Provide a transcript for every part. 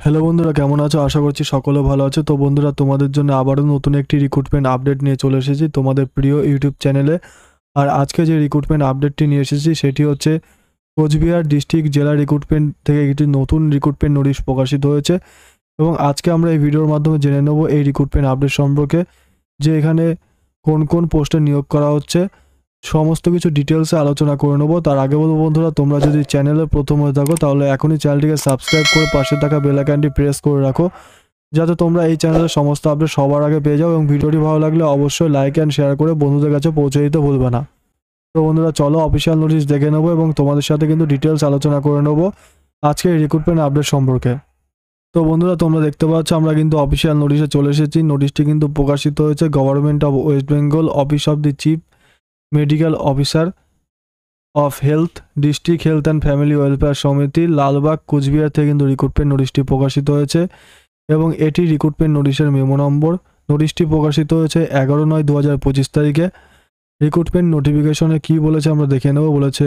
Hello বন্ধুরা, কেমন আছো? আশা করছি সকলে ভালো আছো। তো বন্ধুরা, তোমাদের জন্য আবারও নতুন একটি রিক্রুটমেন্ট আপডেট নিয়ে চলে এসেছি তোমাদের প্রিয় ইউটিউব চ্যানেলে। আর আজকে যে রিক্রুটমেন্ট আপডেটটি নিয়ে এসেছি সেটি হচ্ছে কোচবিহার ডিস্ট্রিক্ট জেলা রিক্রুটমেন্ট থেকে একটি নতুন রিক্রুটমেন্ট নোটিশ প্রকাশিত হয়েছে এবং আজকে আমরা এই ভিডিওর মাধ্যমে জেনে নেব এই রিক্রুটমেন্ট আপডেট সম্পর্কে, যে এখানে কোন কোন পোস্টে নিয়োগ করা হচ্ছে, সমস্ত কিছু ডিটেলসে আলোচনা করে নেব। তার আগে বলবো বন্ধুরা, তোমরা যদি চ্যানেলে প্রথম হয়ে থাকো তাহলে এখনই চ্যানেলটিকে সাবস্ক্রাইব করে পাশে থাকা বেল আইকনটি প্রেস করে রাখো, যাতে তোমরা এই চ্যানেলের সমস্ত আপডেট সবার আগে পেয়ে যাও। এবং ভিডিওটি ভালো লাগলে অবশ্যই লাইক অ্যান্ড শেয়ার করে বন্ধুদের কাছে পৌঁছে দিতে ভুলবে না। তো বন্ধুরা, চলো অফিসিয়াল নোটিশ দেখে নেবো এবং তোমাদের সাথে কিন্তু ডিটেলস আলোচনা করে নেবো আজকে এই রিক্রুটমেন্ট আপডেট সম্পর্কে। তো বন্ধুরা, তোমরা দেখতে পাচ্ছ আমরা কিন্তু অফিসিয়াল নোটিশে চলে এসেছি। নোটিশটি কিন্তু প্রকাশিত হয়েছে government of West Bengal, office of the chief medical officer of health, district health and family welfare সমিতি, লালবাগ, কোচবিহার থেকে কিন্তু রিক্রুটমেন্ট নোটিশটি প্রকাশিত হয়েছে এবং এটি রিক্রুটমেন্ট নোটিশের মেমো নম্বর। নোটিশটি প্রকাশিত হয়েছে 11/9/2025 তারিখে। রিক্রুটমেন্ট নোটিফিকেশনে কি বলেছে আমরা দেখে নেব। বলেছে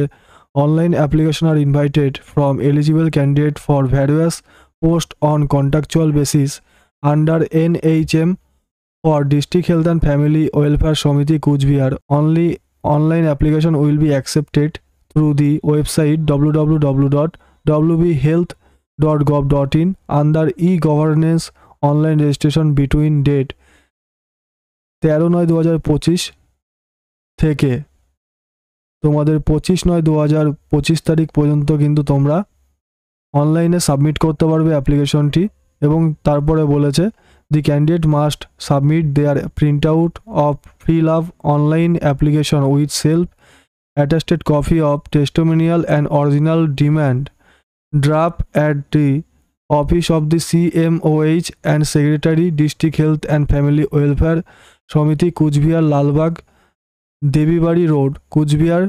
online application are invited from eligible candidate for various post on contractual basis under NHM for District Health and Family Welfare Samiti Kuchbihar. Only online application will be accepted through the website www.wbhealth.gov.in under e-governance online registration between date 13/9/2025 থেকে তোমাদের 25/9/2025 তারিখ পর্যন্ত কিন্তু তোমরা অনলাইনে submit করতে পারবে অ্যাপ্লিকেশনটি। এবং তারপরে বলেছে the candidate must submit their printout of fill-up online application with self-attested copy of testimonial and original demand draft at the office of the CMOH and Secretary, District Health and Family Welfare Samiti, Kuchbihar, Lalbagh, Devibari Road, Kuchbihar,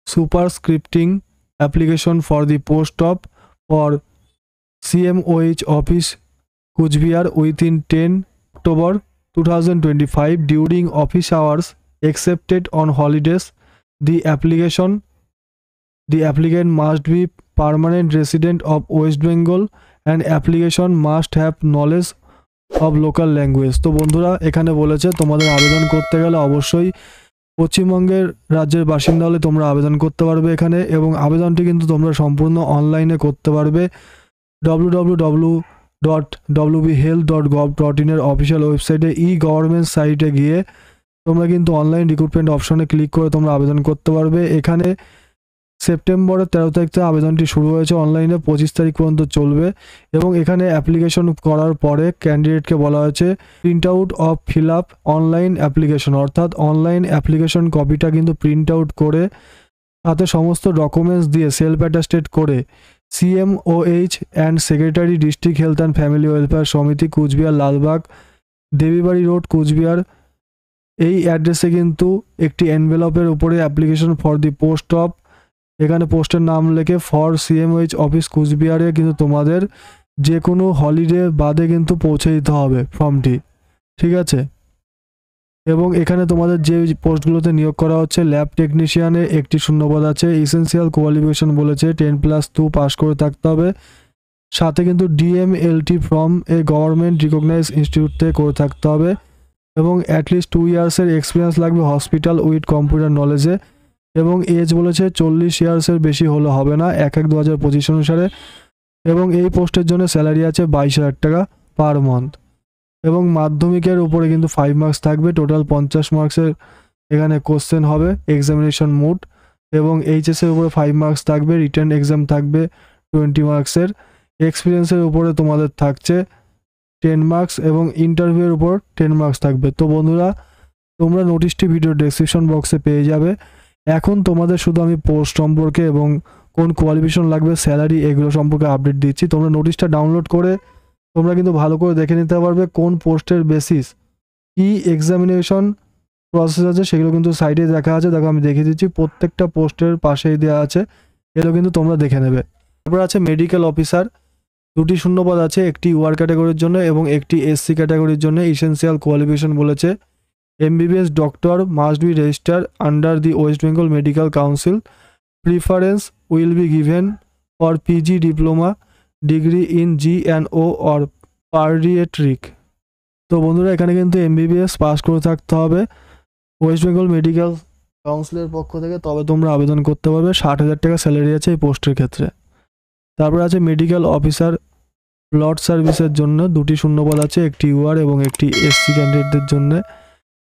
superscripting application for the post of for CMOH office Kuchbihar within 10 October 2025 during office hours excepted on holidays. The applicant must be permanent resident of West Bengal and application must have knowledge of local language. তো বন্ধুরা, এখানে বলেছে তোমাদের আবেদন করতে গেলে অবশ্যই পশ্চিমবঙ্গের রাজ্যের বাসিন্দা হলে তোমরা আবেদন করতে পারবে এখানে, এবং আবেদনটি কিন্তু তোমরা সম্পূর্ণ অনলাইনে করতে পারবে। www.wbhealth.gov.in এর অফিসিয়াল ওয়েবসাইটে ই-গভর্নমেন্ট সাইটে গিয়ে তোমরা কিন্তু অনলাইন রিক্রুটমেন্ট অপশনে ক্লিক করে তোমরা আবেদন করতে পারবে। এখানে সেপ্টেম্বরের 13 তারিখ থেকে আবেদনটি শুরু হয়েছে, অনলাইনে 25 তারিখ পর্যন্ত চলবে। এবং এখানে অ্যাপ্লিকেশন করার পরে ক্যান্ডিডেটকে বলা হয়েছে print out of fill up online application, অর্থাৎ অনলাইন অ্যাপ্লিকেশন কপিটা কিন্তু প্রিন্ট আউট করে সাথে সমস্ত ডকুমেন্টস দিয়ে সেলফ অ্যাটাস্টেড করে CMOH and secretary, district health and family welfare সমিতি, কুচবিহার, লালবাগ, দেবীবাড়ি রোড, কুচবিহার, এই অ্যাড্রেসে কিন্তু একটি এনভেলপের উপরে application for the post of, এখানে পোস্টের নাম লিখে ফর CMOH অফিস কুচবিহারে কিন্তু তোমাদের যে কোনো হলিডে বাদে কিন্তু পৌঁছে দিতে হবে ফর্মটি, ঠিক আছে। এবং এখানে তোমাদের যে পোস্টগুলোতে নিয়োগ করা হচ্ছে, ল্যাব টেকনিশিয়ানে একটি শূন্যপদ আছে। এসেন্সিয়াল কোয়ালিফিকেশন বলেছে 10+2 পাস করে থাকতে হবে, সাথে কিন্তু DMLT from a government recognise institute থেকে করে থাকতে হবে এবং অ্যাটলিস্ট 2 ইয়ার্সের এক্সপিরিয়েন্স লাগবে হসপিটাল উইথ কম্পিউটার নলেজে। এবং এজ বলেছে 40 ইয়ার্সের বেশি হলে হবে না 1/1/2025 অনুসারে। এবং এই পোস্টের জন্য স্যালারি আছে 22,000 টাকা পার মান্থ। এবং মাধ্যমিকের উপরে কিন্তু 5 মার্কস থাকবে, টোটাল 50 মার্কসের এখানে কোশ্চেন হবে এক্সামিনেশন মোড। এবং এইচএসের উপরে 5 মার্কস থাকবে, রিটেন এক্সাম থাকবে 20 মার্কসের, এক্সপিরিয়েন্সের উপরে তোমাদের থাকছে 10 মার্কস এবং ইন্টারভিউয়ের উপর 10 মার্কস থাকবে। তো বন্ধুরা, তোমরা নোটিশটি ভিডিও ডেসক্রিপশন বক্সে পেয়ে যাবে। এখন তোমাদের শুধু আমি পোস্ট সম্পর্কে এবং কোন কোয়ালিফিকেশন লাগবে, স্যালারি, এগুলো সম্পর্কে আপডেট দিচ্ছি। তোমরা নোটিশটা ডাউনলোড করে তোমরা কিন্তু ভালো করে দেখে নিতে পারবে কোন পোস্টের বেসিস কি এক্সামিনেশন প্রসেস আছে, সেগুলো কিন্তু সাইডে দেখা আছে। দেখো আমি দেখিয়ে দিচ্ছি, প্রত্যেকটা পোস্টের পাশেই দেওয়া আছে, এগুলো কিন্তু তোমরা দেখে নেবে। তারপর আছে মেডিকেল অফিসার, 2টি শূন্যপদ আছে, একটি UR ক্যাটাগরির জন্য এবং একটি SC ক্যাটাগরির জন্য। এসেন্সিয়াল কোয়ালিফিকেশন বলেছে MBBS doctor must be registered under the West Bengal Medical Council. Preference will be given for PG diploma degree in GNO or paediatric. তো বন্ধুরা এখানে কিন্তু MBBS পাস করে থাকতে হবে ওয়েস্ট বেঙ্গল মেডিকেল কাউন্সিলের পক্ষ থেকে, তবে তোমরা আবেদন করতে পারবে। 60,000 টাকা স্যালারি আছে এই পোস্টের ক্ষেত্রে। তারপর আছে মেডিকেল অফিসার ব্লড সার্ভিসের জন্য 2টি শূন্যপদ আছে, একটি UR এবং একটি SC ক্যান্ডিডেটদের জন্য।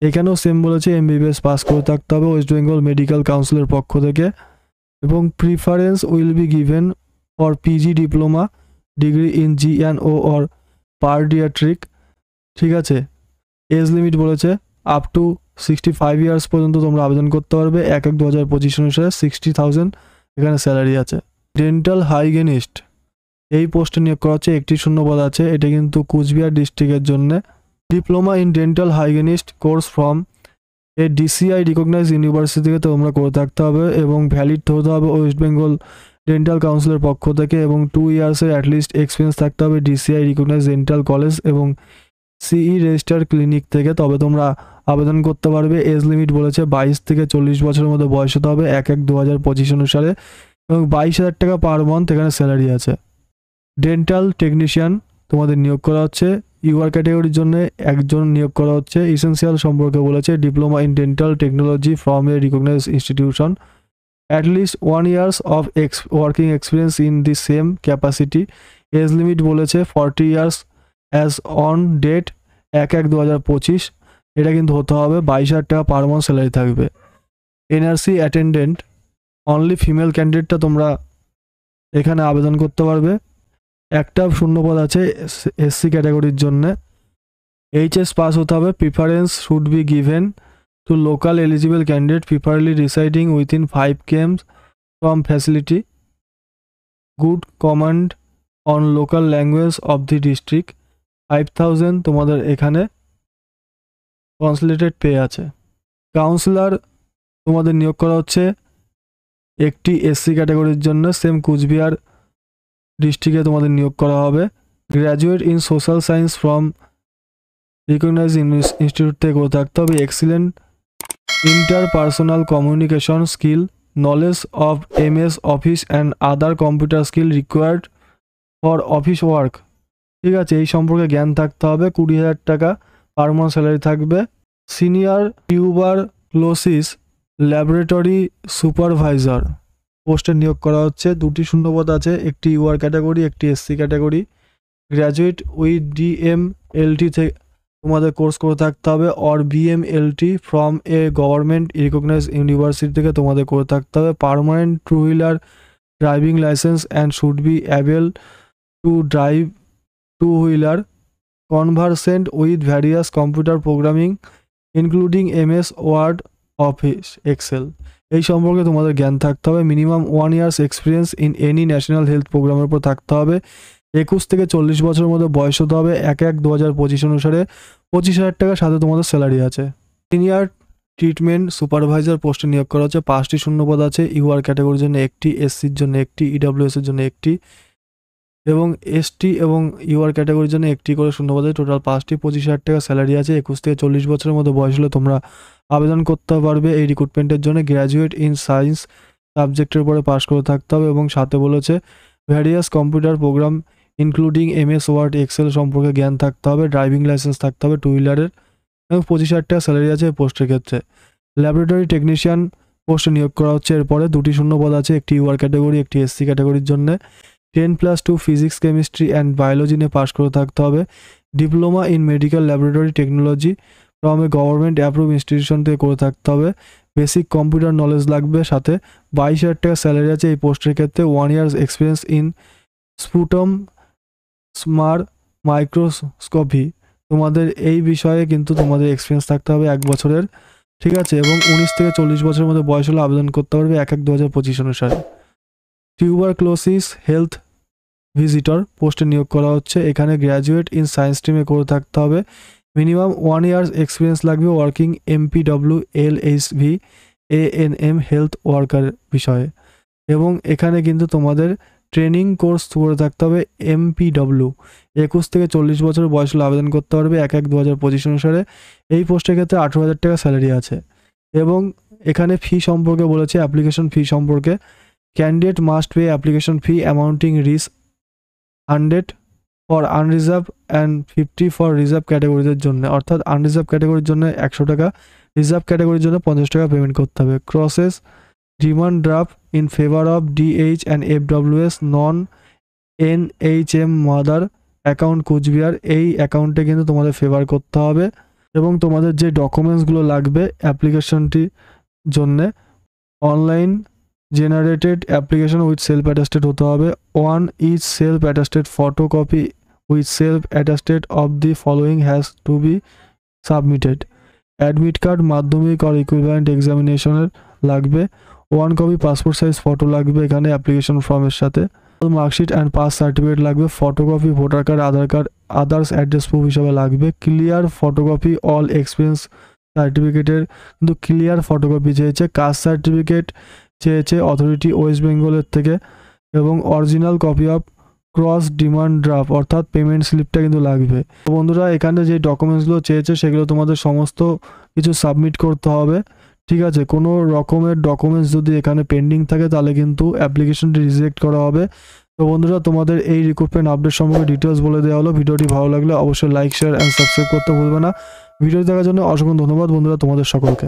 এখানেও সেম বলেছে MBBS পাস করে থাকতে হবে ওয়েস্ট বেঙ্গল মেডিকেল কাউন্সিলের পক্ষ থেকে, এবং preference will be given for PG diploma degree in GNO or paediatric. ঠিক আছে, এজ লিমিট বলেছে আপ টু 65 ইয়ার্স পর্যন্ত তোমরা আবেদন করতে পারবে। 1/1/2025 অনুসারে 60,000 এখানে স্যালারি আছে। ডেন্টাল হাইগেনিস্ট এই পোস্টে নিয়োগ করা হচ্ছে, একটি শূন্যপদ আছে, এটা কিন্তু কুচবিহার ডিস্ট্রিক্টের জন্য। Diploma in dental হাইগেনিস্ট course from a DCI recognise university থেকে তোমরা করে থাকতে হবে এবং ভ্যালিড হতে হবে ওয়েস্ট বেঙ্গল ডেন্টাল কাউন্সিলের পক্ষ থেকে, এবং 2 ইয়ার্সের অ্যাটলিস্ট এক্সপিরিয়েন্স থাকতে হবে DCI রিকগনাইজ ডেন্টাল কলেজ এবং CE রেজিস্টার্ড ক্লিনিক থেকে, তবে তোমরা আবেদন করতে পারবে। এজ লিমিট বলেছে 22 থেকে 40 বছরের মধ্যে বয়স হতে হবে 1/1/2025 অনুসারে, এবং 22,000 টাকা পার মান্থ এখানে স্যালারি আছে। ডেন্টাল টেকনিশিয়ান তোমাদের নিয়োগ করা হচ্ছে, UR ক্যাটাগরির জন্য একজন নিয়োগ করা হচ্ছে। ইসেন্সিয়াল সম্পর্কে বলেছে diploma in dental technology from a recognise institution, at least 1 years of working experience in the same capacity. Age limit বলেছে 40 ইয়ার্স অ্যাজ অন ডেট 1/1/2025, এটা কিন্তু হতে হবে। 22,000 টাকা পার মান্থ স্যালারি থাকবে। NRC অ্যাটেন্ডেন্ট অনলি ফিমেল ক্যান্ডিডেটটা তোমরা এখানে আবেদন করতে পারবে। একটা শূন্যপদ আছে SC ক্যাটাগরির জন্য। HS পাস হতে হবে। Preference should be given to local eligible candidate preferably residing within 5 km from facility, good command on local language of the district. 5,000 তোমাদের এখানে কনসুলেটেড পে আছে। কাউন্সিলর তোমাদের নিয়োগ করা হচ্ছে একটি SC ক্যাটাগরির জন্য, সেম কুচবিহার ডিস্ট্রিক্টে তোমাদের নিয়োগ করা হবে। Graduate in social science from recognize institute থেকে করে থাকতে হবে। Excellent interpersonal communication skill, knowledge of MS office and other computer skill required for office work. ঠিক আছে, এই সম্পর্কে জ্ঞান থাকতে হবে। 20,000 টাকা পার মান্থ স্যালারি থাকবে। সিনিয়র টিউবারক্লোসিস ল্যাবরেটরি সুপারভাইজার পোস্টে নিয়োগ করা হচ্ছে। 2টি শূন্যপদ আছে, একটি UR ক্যাটাগরি, একটি SC category. Graduate with DMLT থেকে তোমাদের কোর্স করে থাকতে হবে, or BMLT from a government recognise university থেকে তোমাদের করে থাকতে হবে। Permanent 2-wheeler driving licence and should be able to drive 2-wheeler, conversant with various computer programming including MS word office excel. এই সম্পর্কে তোমাদের জ্ঞান থাকতে হবে। Minimum 1 years experience in any national health প্রোগ্রামের উপর থাকতে হবে। 21 থেকে 40 বছরের মধ্যে বয়স হতে হবে। 1/1/2025 অনুসারে 25,000 টাকার সাথে তোমাদের স্যালারি আছে। সিনিয়র ট্রিটমেন্ট সুপারভাইজার পোস্টে নিয়োগ করা হচ্ছে। 5টি শূন্যপদ আছে, UR ক্যাটাগরির জন্য একটি, SCর জন্য একটি, EWS এর জন্য একটি, এবং ST এবং UR ক্যাটাগরির জন্য একটি করে শূন্যপদ আছে। টোটাল 5টি, 25,000 টাকা স্যালারি আছে। 21 থেকে 40 বছরের মধ্যে বয়স হলে তোমরা আবেদন করতে পারবে এই রিক্রুটমেন্টের জন্য। গ্র্যাজুয়েট ইন সায়েন্স সাবজেক্টের উপরে পাস করে থাকতে হবে, এবং সাথে বলেছে various computer program including MS word excel সম্পর্কে জ্ঞান থাকতে হবে। ড্রাইভিং লাইসেন্স থাকতে হবে 2-wheeler-এর, এবং 25,000 টাকা স্যালারি আছে পোস্টের ক্ষেত্রে। ল্যাবরেটরি টেকনিশিয়ান পোস্টে নিয়োগ করা হচ্ছে। এরপরে 2টি শূন্যপদ আছে, একটি UR ক্যাটাগরি, একটি SC ক্যাটাগরির জন্য। 10+2 ফিজিক্স, কেমিস্ট্রি অ্যান্ড বায়োলজি নিয়ে পাস করে থাকতে হবে। Diploma in medical laboratory technology from a government approve institution থেকে করে থাকতে হবে। বেসিক কম্পিউটার নলেজ লাগবে। সাথে 22,000 টাকা স্যালারি আছে এই পোস্টের ক্ষেত্রে। 1 ইয়ার্স এক্সপিরিয়েন্স ইন স্পুটম স্মার মাইক্রোস্কোপি, তোমাদের এই বিষয়ে কিন্তু তোমাদের এক্সপিরিয়েন্স থাকতে হবে 1 বছরের। ঠিক আছে, এবং 19 থেকে 40 বছরের মধ্যে বয়স হলে আবেদন করতে পারবে 1/1/2025 অনুসারে। টিউবারক্লোসিস হেলথ ভিজিটর পোস্টে নিয়োগ করা হচ্ছে। এখানে গ্র্যাজুয়েট ইন সায়েন্স স্ট্রিমে করে থাকতে হবে। মিনিমাম 1 ইয়ার্স এক্সপিরিয়েন্স লাগবে working MPW LHV ANM health worker বিষয়ে, এবং এখানে কিন্তু তোমাদের ট্রেনিং কোর্স করে থাকতে হবে MPW। 21 থেকে 40 বছর বয়স হলে আবেদন করতে পারবে 1/1/2025 অনুসারে। এই পোস্টের ক্ষেত্রে 18,000 টাকা স্যালারি আছে, এবং এখানে ফি সম্পর্কে বলেছে, অ্যাপ্লিকেশন ফি সম্পর্কে। Candidate must pay application fee amounting 100 for unreserved and 50 for reserved ক্যাটাগরিদের জন্য, অর্থাৎ আনরিজার্ভ ক্যাটাগরির জন্য 100 টাকা, রিজার্ভ ক্যাটাগরির জন্য 50 টাকা পেমেন্ট করতে হবে। Crosses demand draft in favour of DH and FWS non NHM mother account Cooch Behar, এই অ্যাকাউন্টে কিন্তু তোমাদের ফেভার করতে হবে এবং তোমাদের যে ডকুমেন্টসগুলো লাগবে অ্যাপ্লিকেশনটির জন্যে, online generated application with self attested হতে হবে। One is self attested photocopy with self attested of the following has to be submitted. Admit card, মাধ্যমিক আর ইকুইভ্যালেন্ট এক্সামিনেশনের লাগবে। 1 কপি পাসপোর্ট সাইজ ফটো লাগবে এখানে অ্যাপ্লিকেশন ফর্মের সাথে। মার্কশিট অ্যান্ড পাস সার্টিফিকেট লাগবে। Photocopy voter card, আধার card, others address proof হিসাবে লাগবে। Clear photocopy all experience সার্টিফিকেটের কিন্তু ক্লিয়ার ফটোকপি চেয়েছে। কাস্ট সার্টিফিকেট চেয়েছে অথরিটি ওয়েস্ট বেঙ্গলের থেকে, এবং original copy of cross demand draft অর্থাৎ পেমেন্ট স্লিপটা কিন্তু লাগবে। তো বন্ধুরা, এখানে যে ডকুমেন্টসগুলো চেয়েছে সেগুলো তোমাদের সমস্ত কিছু সাবমিট করতে হবে, ঠিক আছে। কোনো রকমের ডকুমেন্টস যদি এখানে পেন্ডিং থাকে তাহলে কিন্তু অ্যাপ্লিকেশনটি রিজেক্ট করা হবে। তো বন্ধুরা, তোমাদের এই রিক্রুটমেন্ট আপডেট সম্পর্কে ডিটেলস বলে দেওয়া হলো। ভিডিওটি ভালো লাগলে অবশ্যই লাইক, শেয়ার অ্যান্ড সাবস্ক্রাইব করতে ভুলবে না। ভিডিও দেখার জন্য অসংখ্য ধন্যবাদ বন্ধুরা তোমাদের সকলকে।